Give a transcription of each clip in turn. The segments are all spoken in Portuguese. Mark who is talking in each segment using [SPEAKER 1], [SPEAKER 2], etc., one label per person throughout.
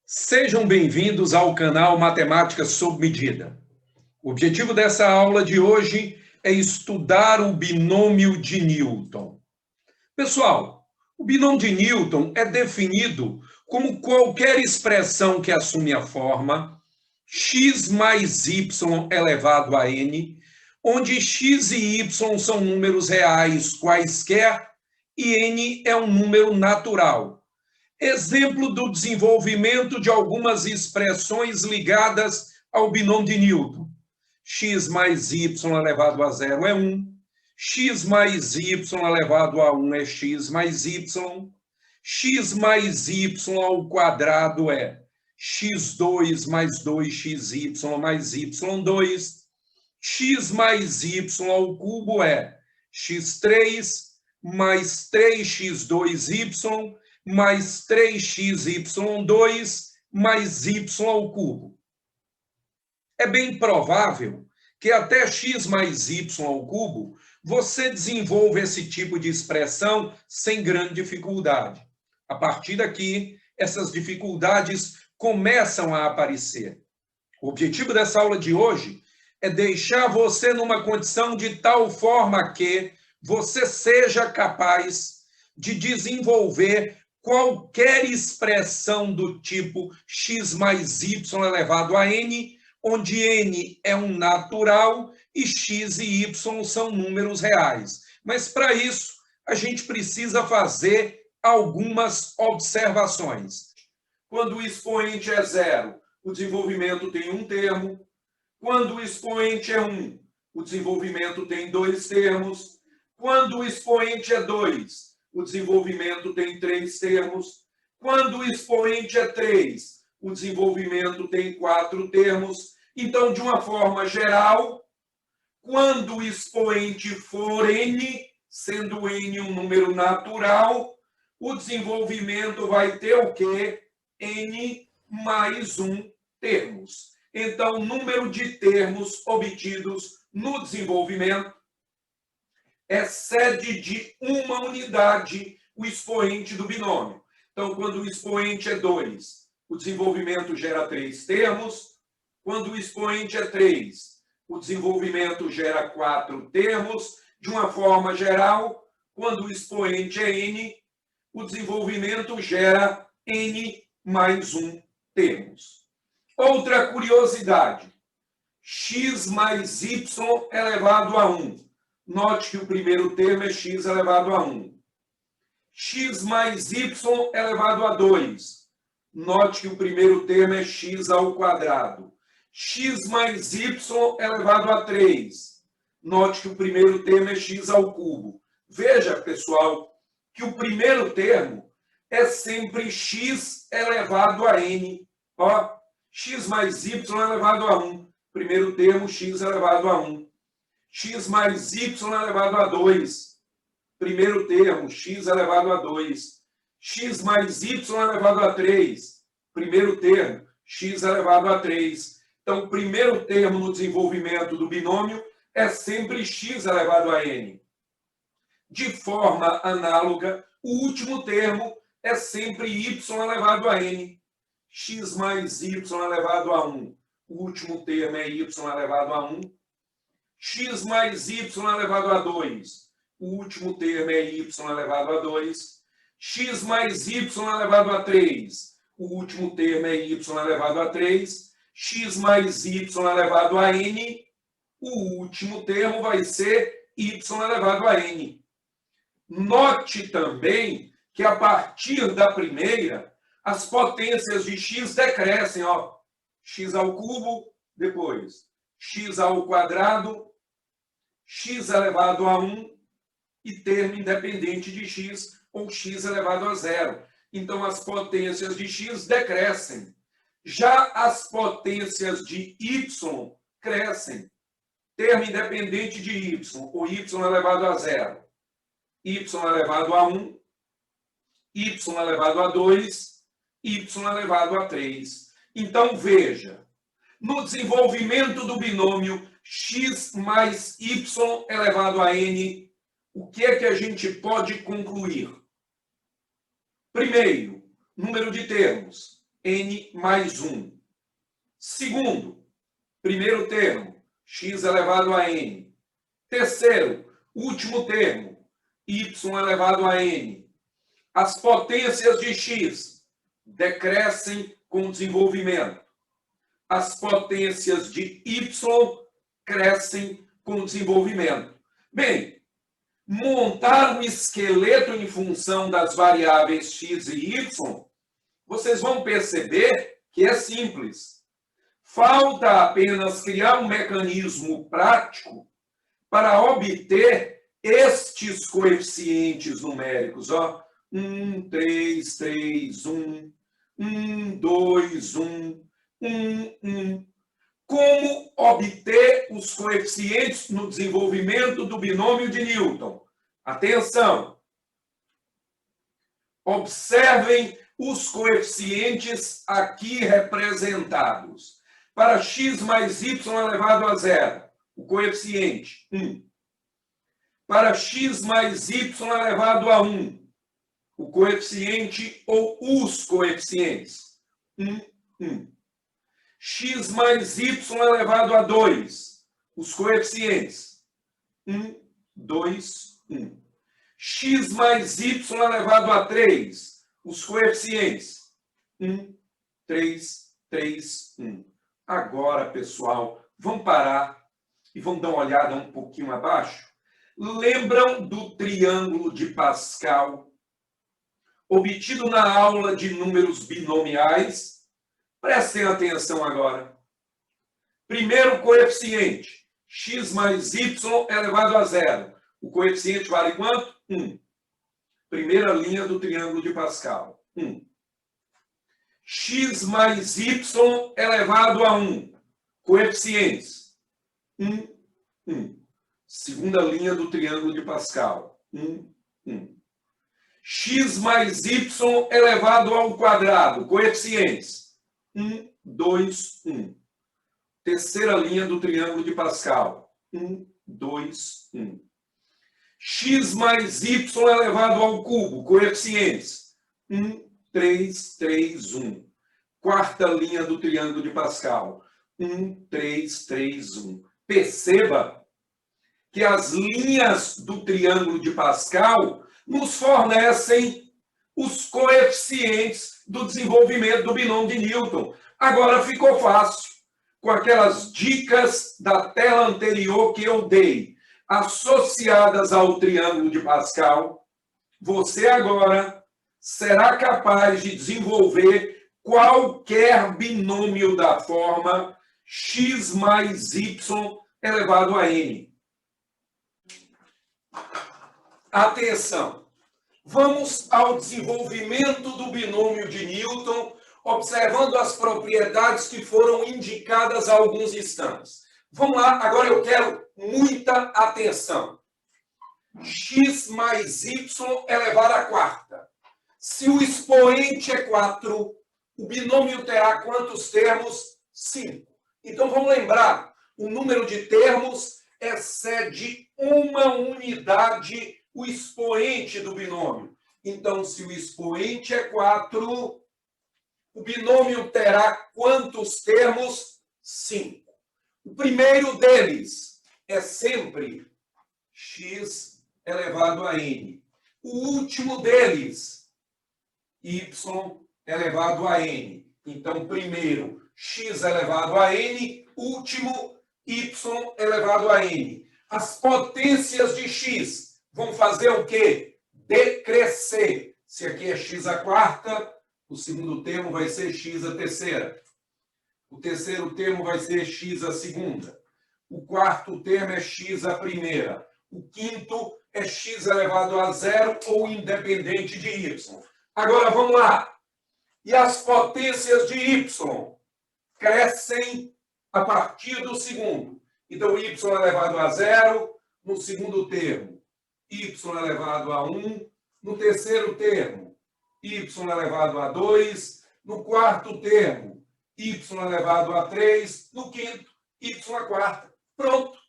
[SPEAKER 1] Sejam bem-vindos ao canal Matemática sob Medida. O objetivo dessa aula de hoje é estudar o binômio de Newton. Pessoal, o binômio de Newton é definido como qualquer expressão que assume a forma x mais y elevado a n, onde x e y são números reais quaisquer e n é um número natural. Exemplo do desenvolvimento de algumas expressões ligadas ao binômio de Newton. X mais y elevado a zero é 1. X mais y elevado a 1 é x mais y. X mais y ao quadrado é x2 mais 2xy mais y2. X mais y ao cubo é x3 mais 3x2y mais 3xy2 mais y ao cubo. É bem provável que até x mais y ao cubo você desenvolva esse tipo de expressão sem grande dificuldade. A partir daqui, essas dificuldades começam a aparecer. O objetivo dessa aula de hoje é deixar você numa condição de tal forma que você seja capaz de desenvolver qualquer expressão do tipo x mais y elevado a n, onde n é um natural e x e y são números reais. Mas, para isso, a gente precisa fazer algumas observações. Quando o expoente é zero, o desenvolvimento tem um termo. Quando o expoente é 1, o desenvolvimento tem dois termos. Quando o expoente é 2, o desenvolvimento tem 3 termos. Quando o expoente é 3, o desenvolvimento tem 4 termos. Então, de uma forma geral, quando o expoente for n, sendo n um número natural, o desenvolvimento vai ter o quê? N mais 1 termos. Então, o número de termos obtidos no desenvolvimento excede de uma unidade o expoente do binômio. Então, quando o expoente é 2, o desenvolvimento gera 3 termos. Quando o expoente é 3, o desenvolvimento gera 4 termos. De uma forma geral, quando o expoente é n, o desenvolvimento gera n mais 1 termos. Outra curiosidade, x mais y elevado a 1. Note que o primeiro termo é x elevado a 1. X mais y elevado a 2. Note que o primeiro termo é x ao quadrado. X mais y elevado a 3. Note que o primeiro termo é x ao cubo. Veja, pessoal, que o primeiro termo é sempre x elevado a n. Ó, x mais y elevado a 1. Primeiro termo, x elevado a 1. X mais y elevado a 2. Primeiro termo, x elevado a 2. X mais y elevado a 3. Primeiro termo, x elevado a 3. Então, o primeiro termo no desenvolvimento do binômio é sempre x elevado a n. De forma análoga, o último termo é sempre y elevado a n. X mais y elevado a 1. O último termo é y elevado a 1. X mais y elevado a 2. O último termo é y elevado a 2. X mais y elevado a 3. O último termo é y elevado a 3. X mais y elevado a n. O último termo vai ser y elevado a n. Note também que a partir da primeira, as potências de x decrescem, ó. X ao cubo, depois x ao quadrado, x elevado a 1 e termo independente de x, ou x elevado a zero. Então, as potências de x decrescem. Já as potências de y crescem. Termo independente de y, ou y elevado a zero. Y elevado a 1, y elevado a 2, y elevado a 3. Então, veja, no desenvolvimento do binômio x mais y elevado a n, o que é que a gente pode concluir? Primeiro, número de termos. n mais 1. Segundo, primeiro termo, x elevado a n. Terceiro, último termo, y elevado a n. As potências de x decrescem com o desenvolvimento. As potências de y crescem com o desenvolvimento. Bem, montar um esqueleto em função das variáveis x e y, vocês vão perceber que é simples. Falta apenas criar um mecanismo prático para obter estes coeficientes numéricos. 1, 3, 3, 1, 1, 2, 1, 1, 1. Como obter os coeficientes no desenvolvimento do binômio de Newton? Atenção! Observem os coeficientes aqui representados. Para x mais y elevado a 0, o coeficiente 1. Para x mais y elevado a 1, o coeficiente ou os coeficientes 1, 1. X mais y elevado a 2, os coeficientes 1, 2, 1. X mais y elevado a 3, os coeficientes 1, 3, 3, 1. Agora, pessoal, vamos parar e vamos dar uma olhada um pouquinho abaixo. Lembram do triângulo de Pascal, obtido na aula de números binomiais? Prestem atenção agora. Primeiro coeficiente, x mais y elevado a 0. O coeficiente vale quanto? 1. Primeira linha do triângulo de Pascal. 1. X mais y elevado a 1. Coeficientes. 1, 1. Segunda linha do triângulo de Pascal. 1, 1. X mais y elevado ao quadrado. Coeficientes. 1, 2, 1. Terceira linha do triângulo de Pascal. 1, 2, 1. X mais y elevado ao cubo. Coeficientes. 1, 3, 3, 1. Quarta linha do triângulo de Pascal. 1, 3, 3, 1. Perceba que as linhas do triângulo de Pascal nos fornecem os coeficientes do desenvolvimento do binômio de Newton. Agora ficou fácil. Com aquelas dicas da tela anterior que eu dei, associadas ao triângulo de Pascal, você agora será capaz de desenvolver qualquer binômio da forma x mais y elevado a n. Atenção! Vamos ao desenvolvimento do binômio de Newton, observando as propriedades que foram indicadas há alguns instantes. Vamos lá, agora eu quero muita atenção. X mais y elevado à quarta. Se o expoente é 4, o binômio terá quantos termos? 5. Então vamos lembrar, o número de termos excede uma unidade o expoente do binômio. Então, se o expoente é 4, o binômio terá quantos termos? 5. O primeiro deles é sempre x elevado a n. O último deles, y elevado a n. Então, primeiro, x elevado a n, último, y elevado a n. As potências de x vão fazer o quê? Decrescer. Se aqui é x a quarta, o segundo termo vai ser x a terceira. O terceiro termo vai ser x a segunda. O quarto termo é x a primeira. O quinto é x elevado a 0 ou independente de y. Agora vamos lá. E as potências de y crescem a partir do segundo. Então, y elevado a 0 no segundo termo. Y elevado a 1, no terceiro termo, y elevado a 2, no quarto termo, y elevado a 3, no quinto, y a quarta. Pronto.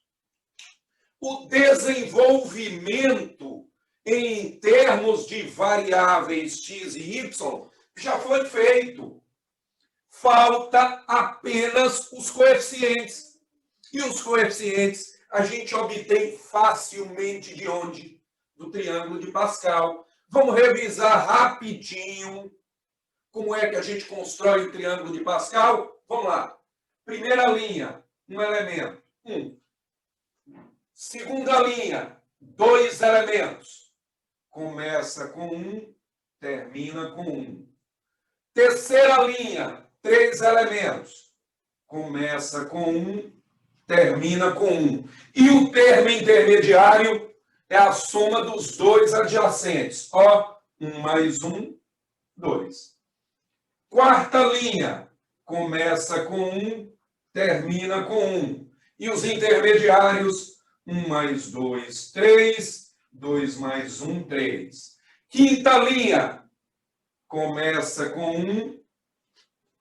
[SPEAKER 1] O desenvolvimento em termos de variáveis x e y já foi feito. falta apenas os coeficientes. E os coeficientes a gente obtém facilmente de onde? Do triângulo de Pascal. Vamos revisar rapidinho como é que a gente constrói o triângulo de Pascal? Vamos lá. Primeira linha, um elemento, 1. Segunda linha, 2 elementos. Começa com 1, termina com 1. Terceira linha, 3 elementos. Começa com 1, termina com 1. E o termo intermediário é a soma dos dois adjacentes. Ó, 1 mais 1, 2. Quarta linha, começa com 1, termina com 1. E os intermediários, 1 mais 2, 3. 2 mais 1, 3. Quinta linha, começa com 1,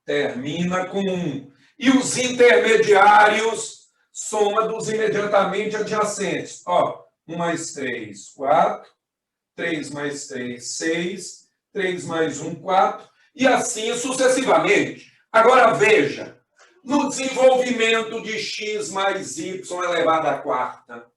[SPEAKER 1] termina com 1. E os intermediários, soma dos imediatamente adjacentes. Ó, 1 mais 3, 4. 3 mais 3, 6. 3 mais 1, 4. E assim sucessivamente. Agora veja, no desenvolvimento de x mais y elevado à quarta,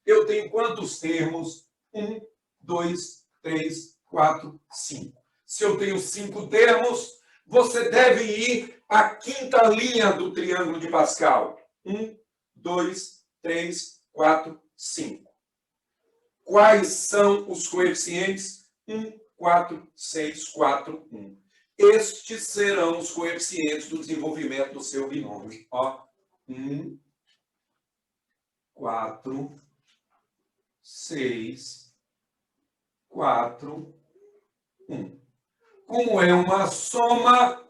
[SPEAKER 1] eu tenho quantos termos? 1, 2, 3, 4, 5. Se eu tenho 5 termos, você deve ir à quinta linha do triângulo de Pascal. 1, 2, 3, 4, 5. Quais são os coeficientes? 1, 4, 6, 4, 1. Estes serão os coeficientes do desenvolvimento do seu binômio. Ó, 1, 4, 6, 4, 1. Como é uma soma,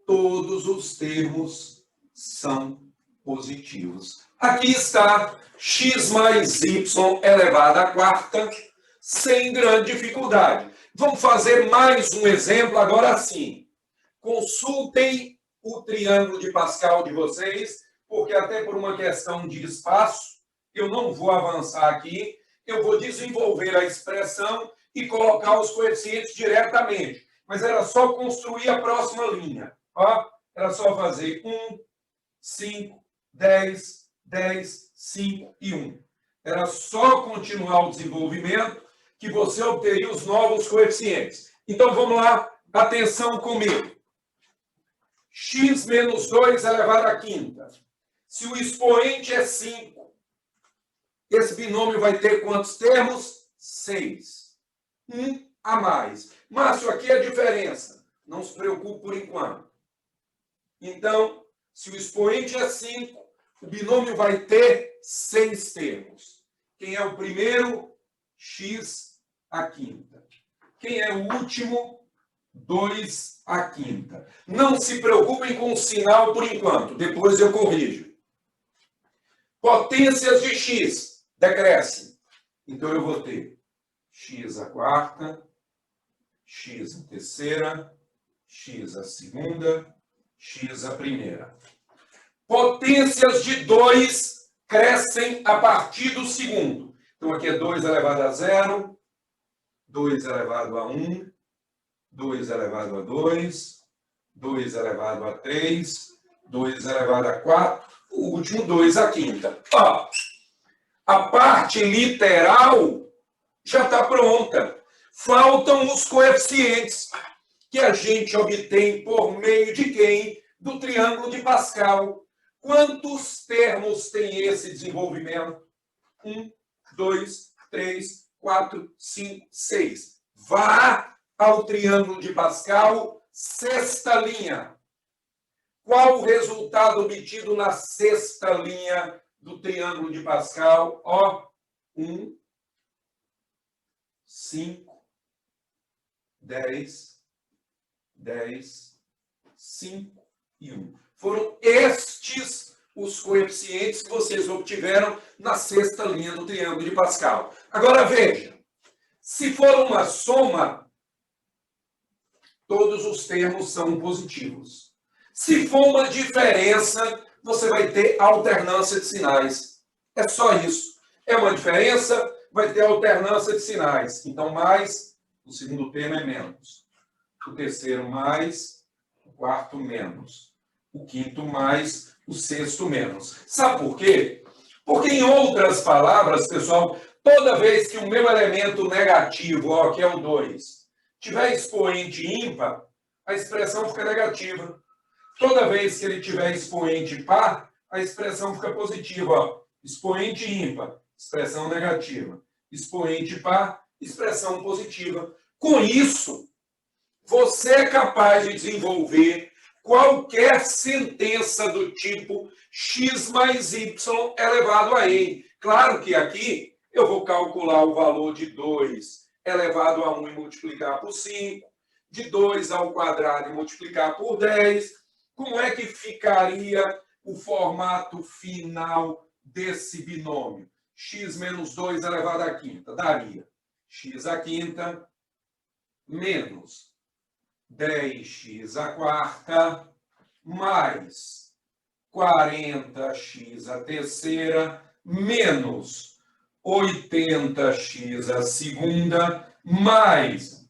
[SPEAKER 1] todos os termos são positivos. Aqui está x mais y elevado à quarta, sem grande dificuldade. Vamos fazer mais um exemplo agora sim. Consultem o triângulo de Pascal de vocês, porque até por uma questão de espaço, eu não vou avançar aqui, eu vou desenvolver a expressão e colocar os coeficientes diretamente. Mas era só construir a próxima linha. Ó, era só fazer 1, 5, 10, 10, 5 e 1. Era só continuar o desenvolvimento que você obteria os novos coeficientes. Então, vamos lá. Atenção comigo. X menos 2 elevado à quinta. Se o expoente é 5, esse binômio vai ter quantos termos? 6. 1 a mais. Márcio, aqui é a diferença. Não se preocupe por enquanto. Então, se o expoente é 5, o binômio vai ter 6 termos. Quem é o primeiro? X à quinta. Quem é o último? 2 à quinta. Não se preocupem com o sinal por enquanto. Depois eu corrijo. Potências de x decrescem. Então, eu vou ter x à quarta, x à terceira, x à segunda, x à primeira. Potências de 2 crescem a partir do segundo. Então, aqui é 2 elevado a 0, 2 elevado a 1, 2 elevado a 2, 2 elevado a 3, 2 elevado a 4, o último 2 à quinta. Ó, a parte literal já está pronta. Faltam os coeficientes que a gente obtém por meio de quem? Do triângulo de Pascal. Quantos termos tem esse desenvolvimento? 1, 2, 3, 4, 5, 6. Vá ao triângulo de Pascal, sexta linha. Qual o resultado obtido na sexta linha do triângulo de Pascal? Ó, 1, 5, 10, 10, 5 e 1. Foram estes os coeficientes que vocês obtiveram na sexta linha do triângulo de Pascal. Agora veja, se for uma soma, todos os termos são positivos. Se for uma diferença, você vai ter alternância de sinais. É só isso. É uma diferença, vai ter alternância de sinais. Então, mais, o segundo termo é menos. O terceiro mais, o quarto menos o quinto mais o sexto menos. Sabe por quê? Porque, em outras palavras, pessoal, toda vez que o meu elemento negativo, ó, que é o 2, tiver expoente ímpar, a expressão fica negativa. Toda vez que ele tiver expoente par, a expressão fica positiva. Ó. Expoente ímpar, expressão negativa. Expoente par, expressão positiva. Com isso, você é capaz de desenvolver qualquer sentença do tipo x mais y elevado a n. Claro que aqui eu vou calcular o valor de 2 elevado a 1 e multiplicar por 5, de 2 ao quadrado e multiplicar por 10. Como é que ficaria o formato final desse binômio? X menos 2 elevado à quinta. Daria x à quinta menos 10x à quarta mais 40x à terceira menos 80x à segunda mais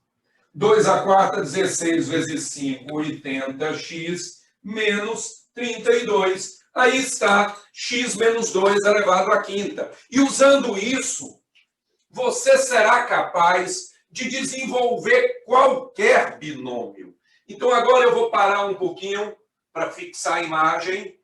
[SPEAKER 1] 2 à quarta, 16 vezes 5, 80x menos 32. Aí está x menos 2 elevado à quinta. E usando isso, você será capaz de desenvolver qualquer binômio. Então, agora eu vou parar um pouquinho para fixar a imagem.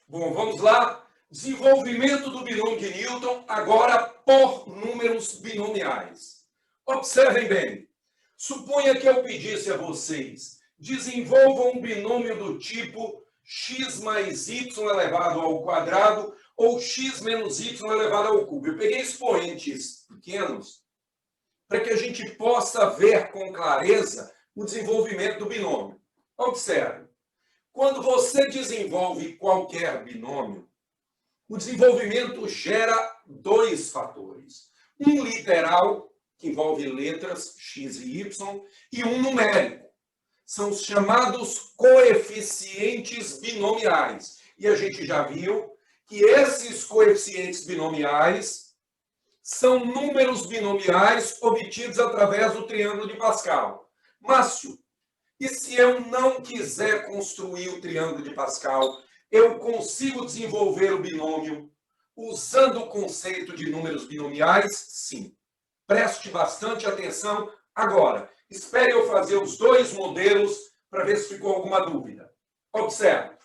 [SPEAKER 1] Bom, vamos lá. Desenvolvimento do binômio de Newton, agora por números binomiais. Observem bem. Suponha que eu pedisse a vocês, desenvolvam um binômio do tipo x mais y elevado ao quadrado ou x menos y elevado ao cubo. Eu peguei expoentes pequenos para que a gente possa ver com clareza o desenvolvimento do binômio. Observe, quando você desenvolve qualquer binômio, o desenvolvimento gera dois fatores. Um literal, que envolve letras x e y, e um numérico. São os chamados coeficientes binomiais. E a gente já viu que esses coeficientes binomiais são números binomiais obtidos através do triângulo de Pascal. Márcio, e se eu não quiser construir o triângulo de Pascal, eu consigo desenvolver o binômio usando o conceito de números binomiais? Sim. Preste bastante atenção agora. Espere eu fazer os dois modelos para ver se ficou alguma dúvida. Observe.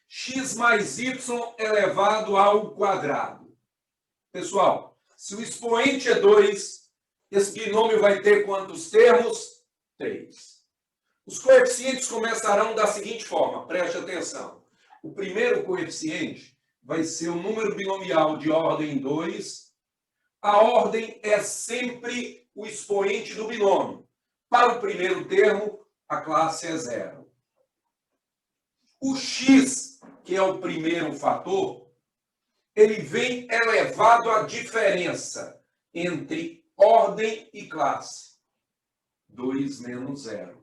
[SPEAKER 1] X mais y elevado ao quadrado. Pessoal, se o expoente é 2, esse binômio vai ter quantos termos? 3. Os coeficientes começarão da seguinte forma, preste atenção. O primeiro coeficiente vai ser o número binomial de ordem 2. A ordem é sempre o expoente do binômio. Para o primeiro termo, a classe é 0. O x, que é o primeiro fator, ele vem elevado à diferença entre ordem e classe. 2 menos 0.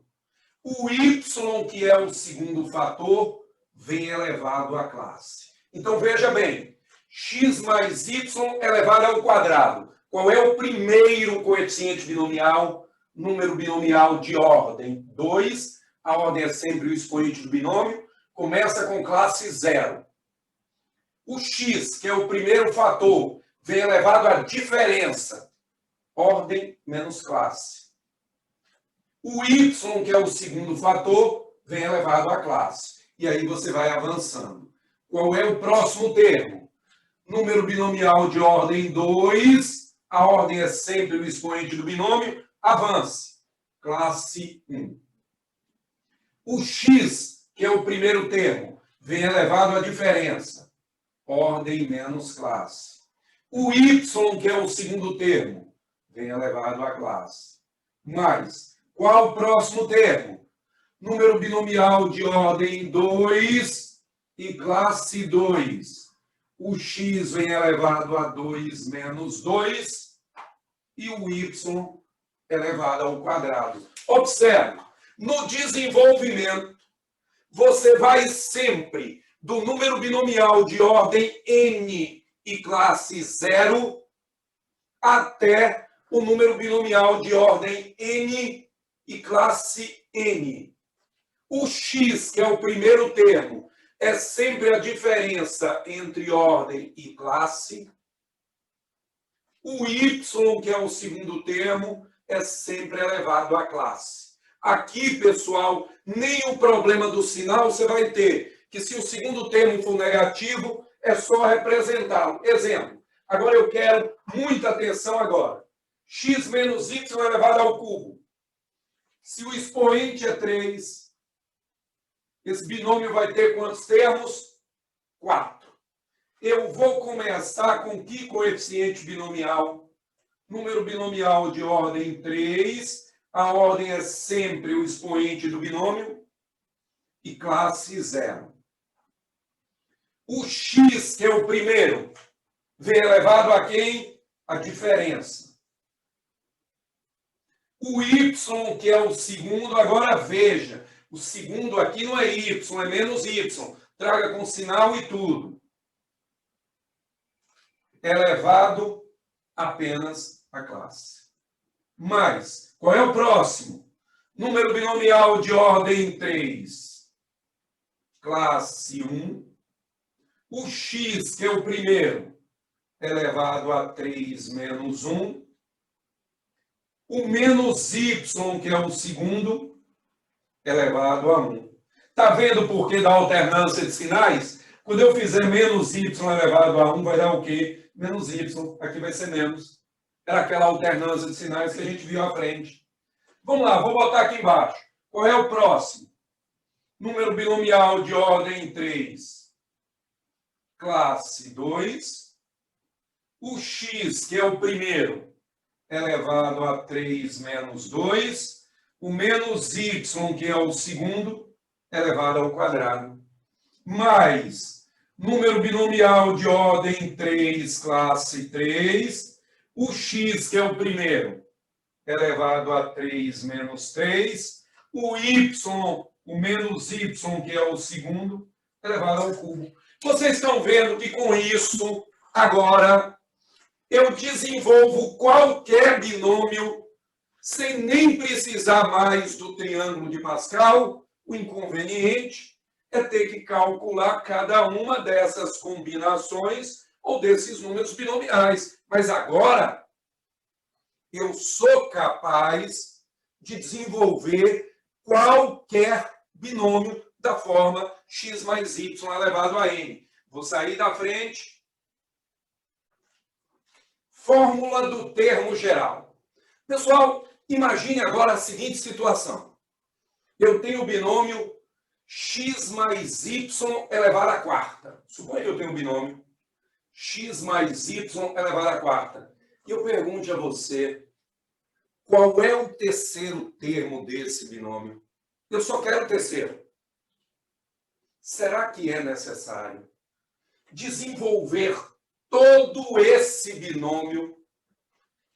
[SPEAKER 1] O y, que é o segundo fator, vem elevado à classe. Então, veja bem, x mais y elevado ao quadrado. Qual é o primeiro coeficiente binomial? Número binomial de ordem 2. A ordem é sempre o expoente do binômio. Começa com classe 0. O x, que é o primeiro fator, vem elevado à diferença. Ordem menos classe. O y, que é o segundo fator, vem elevado à classe. E aí você vai avançando. Qual é o próximo termo? Número binomial de ordem 2. A ordem é sempre o expoente do binômio. Avance. Classe 1. O x, que é o primeiro termo, vem elevado à diferença. Ordem menos classe. O y, que é o segundo termo, vem elevado à classe. Mais, qual o próximo termo? Número binomial de ordem 2 e classe 2. O x vem elevado a 2 menos 2 e o y elevado ao quadrado. Observe, no desenvolvimento, você vai sempre do número binomial de ordem n e classe 0 até o número binomial de ordem n e classe N. O x, que é o primeiro termo, é sempre a diferença entre ordem e classe. O y, que é o segundo termo, é sempre elevado à classe. Aqui, pessoal, nem o problema do sinal você vai ter, que se o segundo termo for negativo, é só representá-lo. Exemplo, agora eu quero muita atenção agora. X menos y elevado ao cubo. Se o expoente é 3, esse binômio vai ter quantos termos? 4. Eu vou começar com que coeficiente binomial? Número binomial de ordem 3. A ordem é sempre o expoente do binômio. E classe 0. O x, que é o primeiro, vem elevado a quem? A diferença. O y, que é o segundo, agora veja, o segundo aqui não é y, é menos y. Traga com sinal e tudo. Elevado apenas à classe. Mas, qual é o próximo? Número binomial de ordem 3. Classe 1. O x, que é o primeiro, elevado a 3 menos 1. O menos y, que é o segundo, elevado a 1. Está vendo por que da alternância de sinais? Quando eu fizer menos y elevado a 1, vai dar o quê? Menos y. Aqui vai ser menos. Era aquela alternância de sinais que a gente viu à frente. Vamos lá, vou botar aqui embaixo. Qual é o próximo? Número binomial de ordem 3. Classe 2. O x, que é o primeiro, elevado a 3 menos 2. O menos y, que é o segundo, elevado ao quadrado. Mais número binomial de ordem 3, classe 3. O x, que é o primeiro, elevado a 3 menos 3. O y, o menos y, que é o segundo, elevado ao cubo. Vocês estão vendo que com isso, agora, eu desenvolvo qualquer binômio sem nem precisar mais do triângulo de Pascal. O inconveniente é ter que calcular cada uma dessas combinações ou desses números binomiais. Mas agora, eu sou capaz de desenvolver qualquer binômio da forma x mais y elevado a n. Vou sair da frente. Fórmula do termo geral. Pessoal, imagine agora a seguinte situação. Eu tenho o binômio x mais y elevado à quarta. Suponha que eu tenho um binômio x mais y elevado à quarta. E eu pergunto a você, qual é o terceiro termo desse binômio? Eu só quero o terceiro. Será que é necessário desenvolver todo esse binômio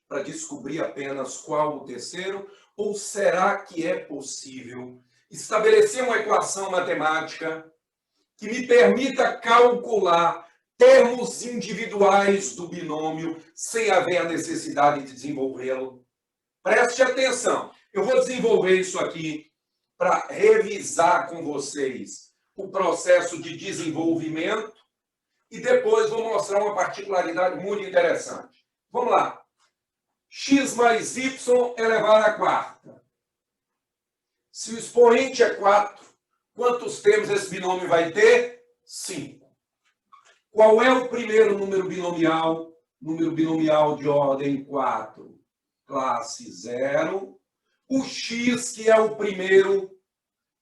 [SPEAKER 1] para descobrir apenas qual o terceiro? Ou será que é possível estabelecer uma equação matemática que me permita calcular termos individuais do binômio sem haver a necessidade de desenvolvê-lo? Preste atenção. Eu vou desenvolver isso aqui para revisar com vocês o processo de desenvolvimento e depois vou mostrar uma particularidade muito interessante. Vamos lá. X mais y elevado à quarta. Se o expoente é 4, quantos termos esse binômio vai ter? 5. Qual é o primeiro número binomial? Número binomial de ordem 4. Classe 0. O x, que é o primeiro,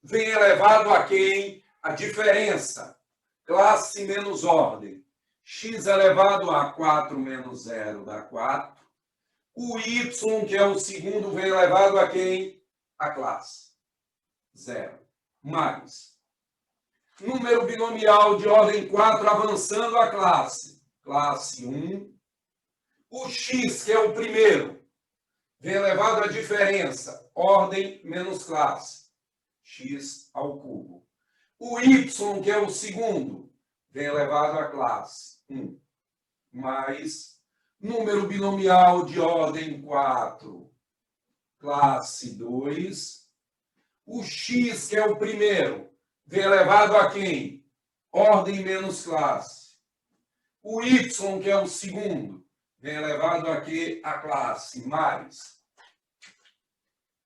[SPEAKER 1] vem elevado a quem? A diferença. Classe menos ordem. X elevado a 4 menos 0 dá 4. O y, que é o segundo, vem elevado a quem? A classe. 0. Mais. Número binomial de ordem 4 avançando a classe. Classe 1. O x, que é o primeiro, vem elevado à diferença. Ordem menos classe. X ao cubo. O y, que é o segundo, vem elevado à classe 1. Mais número binomial de ordem 4. classe 2. O x, que é o primeiro, vem elevado a quem? Ordem menos classe. O y, que é o segundo, vem elevado a quê? A classe mais.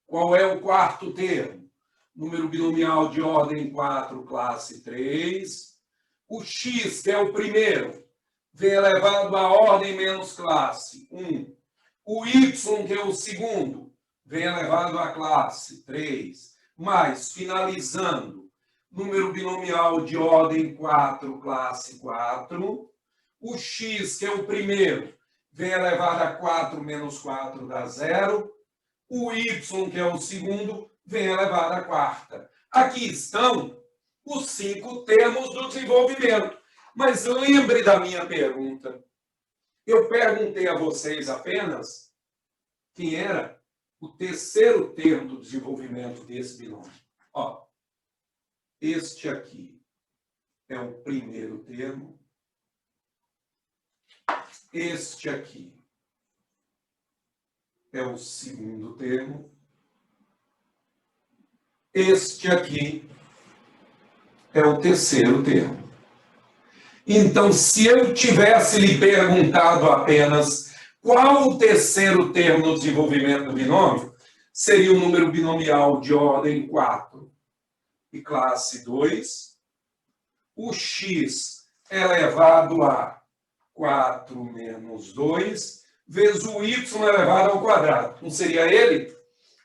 [SPEAKER 1] Qual é o quarto termo? Número binomial de ordem 4, classe 3. O x, que é o primeiro, vem elevado a ordem menos classe 1. O y, que é o segundo, vem elevado à classe 3. Mais, finalizando, número binomial de ordem 4, classe 4. O x, que é o primeiro, vem elevado a 4 menos 4 dá 0. O y, que é o segundo, vem elevado à quarta. Aqui estão os 5 termos do desenvolvimento. Mas lembre da minha pergunta. Eu perguntei a vocês apenas quem era o terceiro termo do desenvolvimento desse binômio. Ó, este aqui é o primeiro termo. Este aqui é o segundo termo. Este aqui é o terceiro termo. Então, se eu tivesse lhe perguntado apenas qual o terceiro termo no desenvolvimento do binômio, seria o número binomial de ordem 4 e classe 2. O x elevado a 4 menos 2, vezes o y elevado ao quadrado. Não seria ele?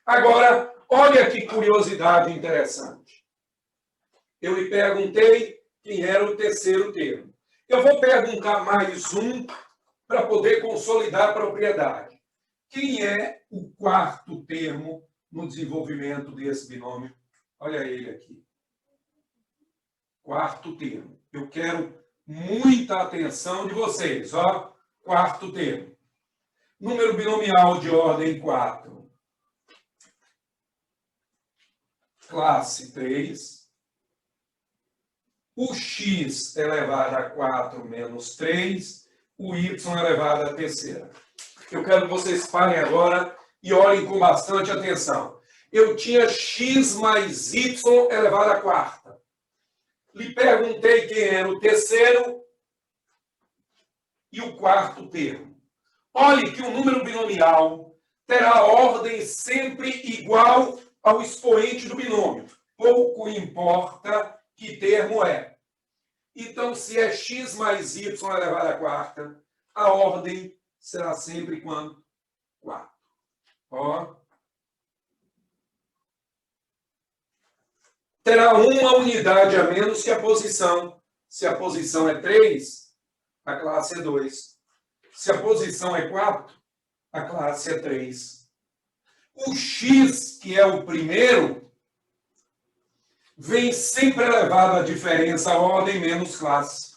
[SPEAKER 1] Agora, olha que curiosidade interessante. Eu lhe perguntei quem era o terceiro termo. Eu vou perguntar mais um para poder consolidar a propriedade. Quem é o quarto termo no desenvolvimento desse binômio? Olha ele aqui. Quarto termo. Eu quero muita atenção de vocês. Ó, quarto termo. Número binomial de ordem 4. Classe 3. O x elevado a 4 menos 3. O y elevado à terceira. Eu quero que vocês parem agora e olhem com bastante atenção. Eu tinha x mais y elevado à quarta. Lhe perguntei quem era o terceiro e o quarto termo. Olhe que o número binomial terá ordem sempre igual ao expoente do binômio. Pouco importa que termo é. Então, se é x mais y elevado à quarta, a ordem será sempre quanto? 4. Ó. Terá uma unidade a menos que a posição. Se a posição é 3, a classe é 2. Se a posição é 4, a classe é 3. O x, que é o primeiro, vem sempre elevado à diferença, a ordem menos classe.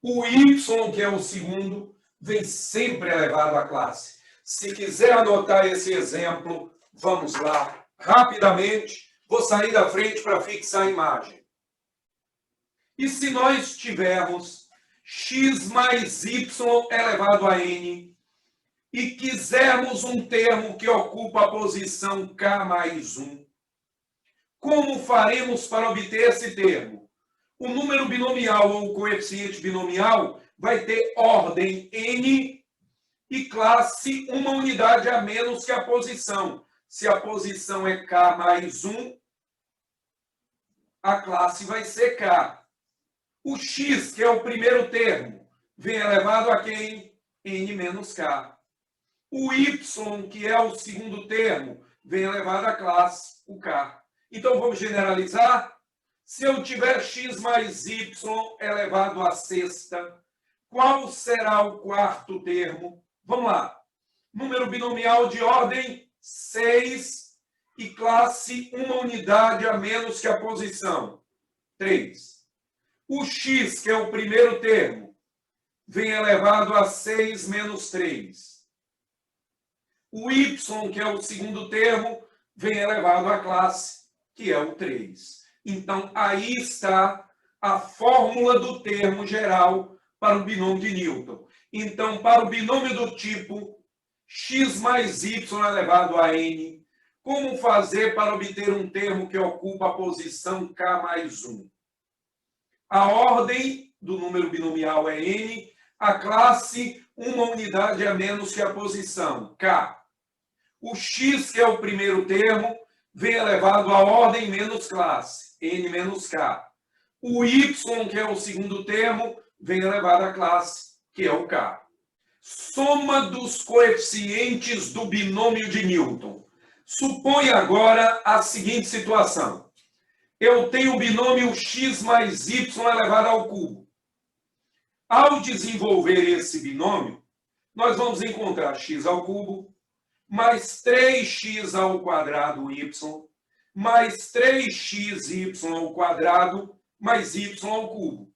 [SPEAKER 1] O y, que é o segundo, vem sempre elevado à classe. Se quiser anotar esse exemplo, vamos lá, rapidamente. Vou sair da frente para fixar a imagem. E se nós tivermos x mais y elevado a n e quisermos um termo que ocupa a posição k mais 1, como faremos para obter esse termo? O número binomial ou o coeficiente binomial vai ter ordem n e classe uma unidade a menos que a posição. Se a posição é k mais 1, a classe vai ser k. O x, que é o primeiro termo, vem elevado a quem? N menos k. O y, que é o segundo termo, vem elevado à classe, o k. Então, vamos generalizar? Se eu tiver x mais y elevado à sexta, qual será o quarto termo? Vamos lá. Número binomial de ordem 6 e classe uma unidade a menos que a posição, 3. O x, que é o primeiro termo, vem elevado a 6 menos 3. O y, que é o segundo termo, vem elevado à classe, que é o 3. Então, aí está a fórmula do termo geral para o binômio de Newton. Então, para o binômio do tipo x mais y elevado a n. Como fazer para obter um termo que ocupa a posição k mais 1? A ordem do número binomial é n, a classe, uma unidade a menos que a posição, k. O x, que é o primeiro termo, vem elevado à ordem menos classe, n menos k. O y, que é o segundo termo, vem elevado à classe, que é o k. Soma dos coeficientes do binômio de Newton. Supõe agora a seguinte situação. Eu tenho o binômio x mais y elevado ao cubo. Ao desenvolver esse binômio, nós vamos encontrar x ao cubo, mais 3x ao quadrado y, mais 3xy ao quadrado, mais y ao cubo.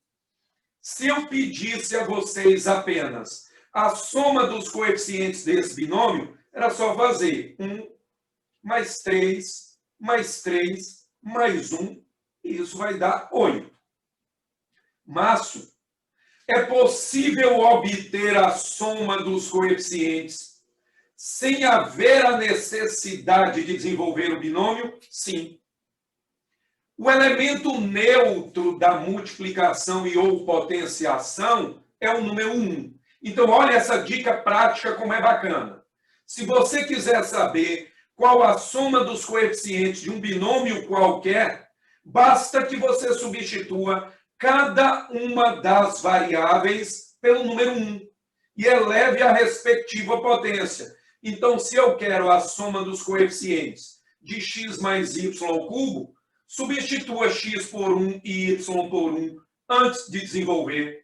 [SPEAKER 1] Se eu pedisse a vocês apenas a soma dos coeficientes desse binômio, era só fazer 1 mais 3 mais 3 mais 1, e isso vai dar 8. Márcio, é possível obter a soma dos coeficientes sem haver a necessidade de desenvolver o binômio? Sim. O elemento neutro da multiplicação e ou potenciação é o número 1. Então, olha essa dica prática como é bacana. Se você quiser saber qual a soma dos coeficientes de um binômio qualquer, basta que você substitua cada uma das variáveis pelo número 1 e eleve a respectiva potência. Então, se eu quero a soma dos coeficientes de x mais y ao cubo, substitua x por 1 e y por 1 antes de desenvolver.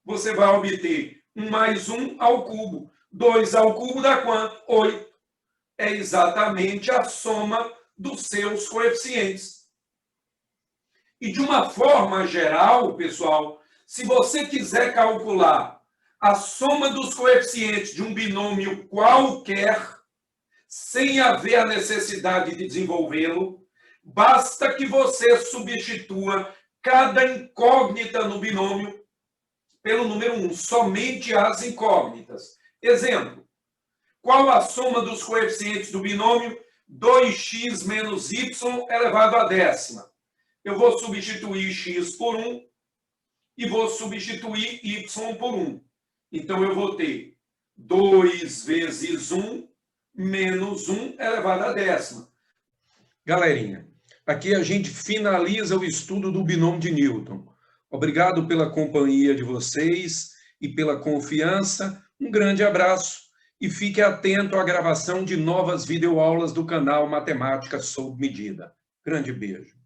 [SPEAKER 1] Você vai obter 1 mais 1 ao cubo. 2 ao cubo dá quanto? 8. É exatamente a soma dos seus coeficientes. E de uma forma geral, pessoal, se você quiser calcular a soma dos coeficientes de um binômio qualquer, sem haver a necessidade de desenvolvê-lo, basta que você substitua cada incógnita no binômio pelo número 1, somente as incógnitas. Exemplo, qual a soma dos coeficientes do binômio 2x menos y elevado à décima? Eu vou substituir x por 1 e vou substituir y por 1. Então, eu vou ter 2 vezes 1 menos 1 elevado à décima. Galerinha, aqui a gente finaliza o estudo do binômio de Newton. Obrigado pela companhia de vocês e pela confiança. Um grande abraço e fique atento à gravação de novas videoaulas do canal Matemática Sob Medida. Grande beijo.